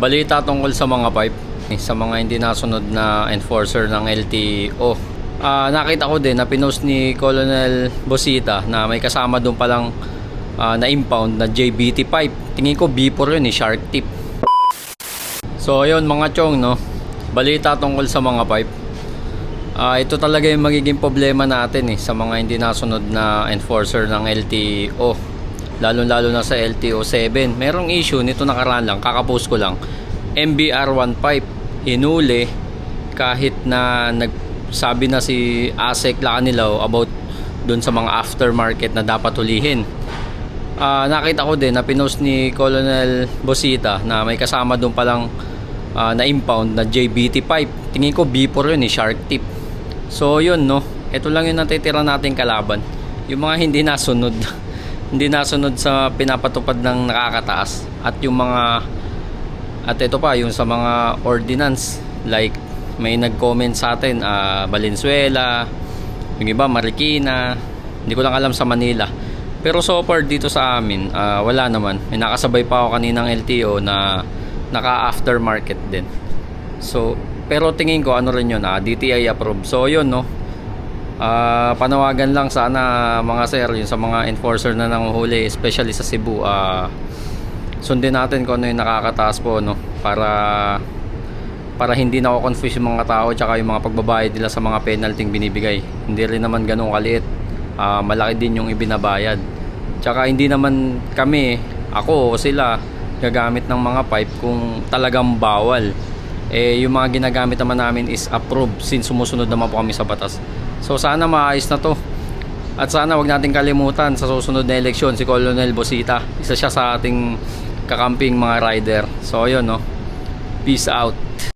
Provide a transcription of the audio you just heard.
Balita tungkol sa mga pipe, sa mga hindi nasunod na enforcer ng LTO. Nakita ko din na pinost ni Colonel Bosita na may kasama doon palang na impound na JBT pipe. Tingin ko B4 yun, shark tip. So ayun mga chong, no, balita tungkol sa mga pipe. Ito talaga yung magiging problema natin sa mga hindi nasunod na enforcer ng LTO, lalo na sa LTO 7. Merong issue nito nakaraan lang, kakapost ko lang. MBR1 pipe hinuli kahit na nagsabi na si ASEC Lacanilao about dun sa mga aftermarket na dapat hulihin. Nakita ko din na pinost ni Colonel Bosita na may kasama dun palang na impound na JBT pipe. Tingin ko B4 yun, shark tip. So yun, no, ito lang yung natitira nating kalaban, yung mga hindi nasunod hindi nasunod sa pinapatupad ng nakakataas, at yung mga, at ito pa yung sa mga ordinance, like may nag-comment sa atin Valenzuela, yung iba Marikina, hindi ko lang alam sa Manila. Pero so far dito sa amin wala naman. May nakasabay pa ako kaninang LTO na naka aftermarket din. So pero tingin ko ano rin yun, DTI approved. So yun, no, panawagan lang sana mga sir, yun sa mga enforcer na nanguhuli, especially sa Cebu, sundin natin kung ano yung nakakataas po, no, para hindi na confuse yung mga tao tsaka yung mga pagbabayad nila sa mga penalty binibigay. Hindi rin naman ganun kaliit, malaki din yung ibinabayad. Tsaka hindi naman kami, ako o sila, gagamit ng mga pipe kung talagang bawal. Yung mga ginagamit naman namin is approved, since sumusunod naman po kami sa batas. So sana maayos na to, at sana wag natin kalimutan sa susunod na eleksyon si Colonel Bosita. Isa siya sa ating kakamping mga rider. So ayun, no, peace out.